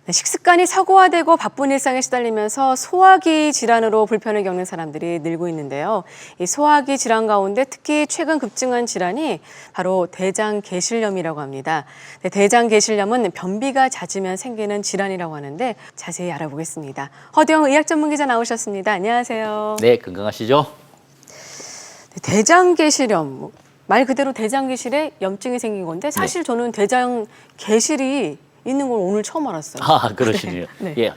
네, 식습관이 사고화되고 바쁜 일상에 시달리면서 소화기 질환으로 불편을 겪는 사람들이 늘고 있는데요. 이 소화기 질환 가운데 특히 최근 급증한 질환이 바로 대장계실염이라고 합니다. 네, 대장계실염은 변비가 잦으면 생기는 질환이라고 하는데 자세히 알아보겠습니다. 허대영 의학전문기자 나오셨습니다. 안녕하세요. 네, 건강하시죠? 네, 대장계실염, 말 그대로 대장계실에 염증이 생긴 건데 사실 저는 대장계실이 있는 걸 오늘 처음 알았어요. 아, 그러시네요. 네. 예,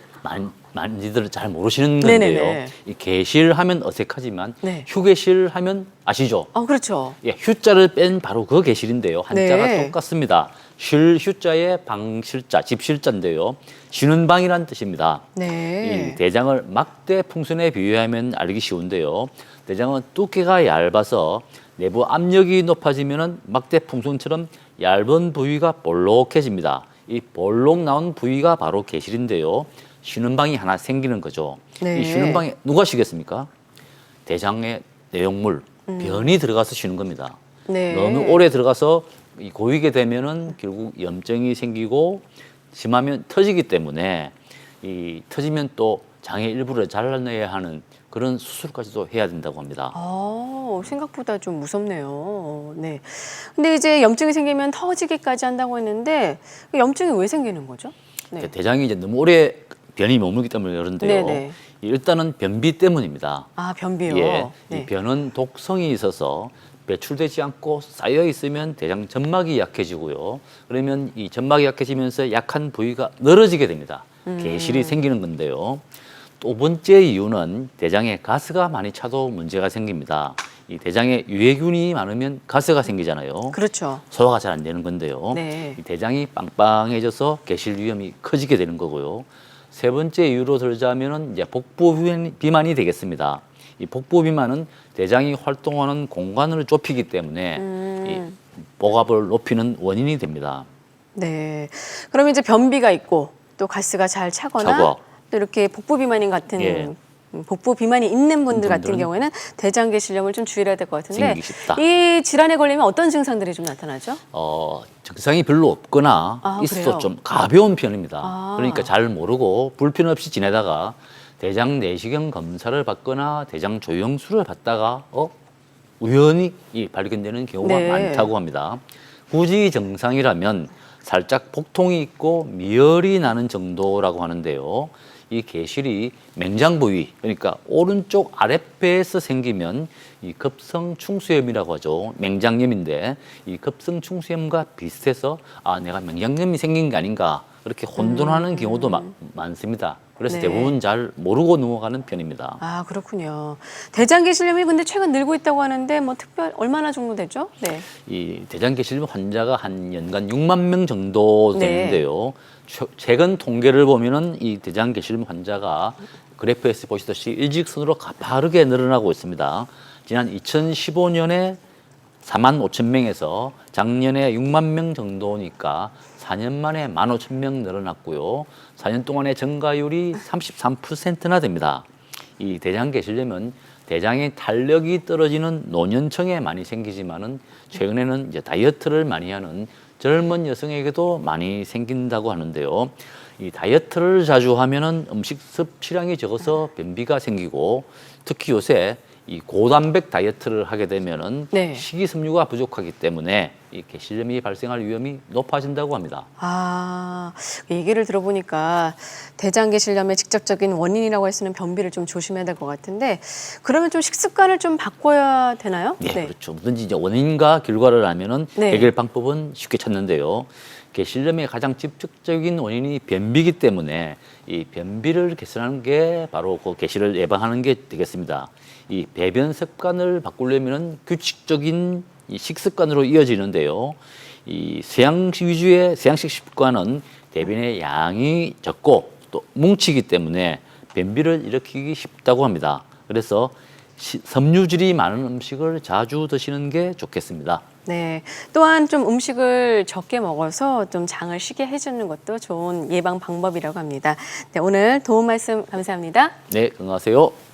많이들 잘 모르시는 건데요. 네네네. 이 계실 하면 어색하지만 네. 휴계실 하면 아시죠? 그렇죠. 예, 휴자를 뺀 바로 그 계실인데요. 한자가 네. 똑같습니다. 쉴 휴자에 방실자, 집실자인데요. 쉬는 방이란 뜻입니다. 네. 이 대장을 막대 풍선에 비유하면 알기 쉬운데요. 대장은 두께가 얇아서 내부 압력이 높아지면 막대 풍선처럼 얇은 부위가 볼록해집니다. 이 볼록 나온 부위가 바로 계실인데요. 쉬는 방이 하나 생기는 거죠. 네. 이 쉬는 방에 누가 쉬겠습니까? 대장의 내용물, 변이 들어가서 쉬는 겁니다. 네. 너무 오래 들어가서 고이게 되면은 결국 염증이 생기고 심하면 터지기 때문에 이 터지면 또 장의 일부를 잘라내야 하는 그런 수술까지도 해야 된다고 합니다. 생각보다 좀 무섭네요. 네. 근데 이제 염증이 생기면 터지기까지 한다고 했는데 염증이 왜 생기는 거죠? 네. 대장이 이제 너무 오래 변이 머물기 때문에 그런데요. 네네. 일단은 변비 때문입니다. 변비요? 예, 네. 이 변은 독성이 있어서 배출되지 않고 쌓여 있으면 대장 점막이 약해지고요. 그러면 이 점막이 약해지면서 약한 부위가 늘어지게 됩니다. 계실이 생기는 건데요. 두 번째 이유는 대장에 가스가 많이 차도 문제가 생깁니다. 이 대장에 유해균이 많으면 가스가 생기잖아요. 그렇죠. 소화가 잘 안 되는 건데요. 네. 이 대장이 빵빵해져서 계실 위험이 커지게 되는 거고요. 세 번째 이유로 들자면은 이제 복부 비만이 되겠습니다. 이 복부 비만은 대장이 활동하는 공간을 좁히기 때문에 이 복압을 높이는 원인이 됩니다. 네. 그럼 이제 변비가 있고 또 가스가 잘 차거나 차고. 또 이렇게 복부 비만인 같은 예. 복부 비만이 있는 분들 같은 분들은 경우에는 대장계실염을 좀 주의해야 될 것 같은데 생기기 쉽다. 이 질환에 걸리면 어떤 증상들이 좀 나타나죠? 증상이 별로 없거나 있어도 그래요? 좀 가벼운 편입니다. 그러니까 잘 모르고 불편 없이 지내다가 대장 내시경 검사를 받거나 대장 조영술을 받다가 우연히 발견되는 경우가 네. 많다고 합니다. 굳이 증상이라면 살짝 복통이 있고 미열이 나는 정도라고 하는데요. 이 계실이 맹장 부위, 그러니까 오른쪽 아랫배에서 생기면 이 급성충수염이라고 하죠. 맹장염인데 이 급성충수염과 비슷해서 내가 맹장염이 생긴 게 아닌가 그렇게 혼돈하는 경우도 많습니다. 그래서 네. 대부분 잘 모르고 넘어가는 편입니다. 그렇군요. 대장계실염이 근데 최근 늘고 있다고 하는데 얼마나 정도 되죠? 네. 이 대장계실염 환자가 한 연간 6만 명 정도 되는데요. 최근 통계를 보면은 이 대장계실염 환자가 그래프에서 보시듯이 일직선으로 가파르게 늘어나고 있습니다. 지난 2015년에 4만 5천 명에서 작년에 6만 명 정도니까 4년 만에 1만 5천 명 늘어났고요. 4년 동안의 증가율이 33%나 됩니다. 이 대장계실염은 대장의 탄력이 떨어지는 노년층에 많이 생기지만은 최근에는 이제 다이어트를 많이 하는 젊은 여성에게도 많이 생긴다고 하는데요. 이 다이어트를 자주 하면은 음식 섭취량이 적어서 변비가 생기고 특히 요새 이 고단백 다이어트를 하게 되면은 네. 식이섬유가 부족하기 때문에 이 계실염이 발생할 위험이 높아진다고 합니다. 얘기를 들어보니까 대장계실염의 직접적인 원인이라고 할 수 있는 변비를 좀 조심해야 될 것 같은데 그러면 좀 식습관을 좀 바꿔야 되나요? 네, 그렇죠. 뭐든지 이제 원인과 결과를 알면은 네. 해결 방법은 쉽게 찾는데요. 계실염의 가장 직접적인 원인이 변비이기 때문에 이 변비를 개선하는 게 바로 그 계실을 예방하는 게 되겠습니다. 이 배변 습관을 바꾸려면은 규칙적인 이 식습관으로 이어지는데요. 이 서양식 위주의 서양식 습관은 대변의 양이 적고 또 뭉치기 때문에 변비를 일으키기 쉽다고 합니다. 그래서 섬유질이 많은 음식을 자주 드시는 게 좋겠습니다. 네. 또한 좀 음식을 적게 먹어서 좀 장을 쉬게 해주는 것도 좋은 예방 방법이라고 합니다. 네, 오늘 도움 말씀 감사합니다. 네, 건강하세요.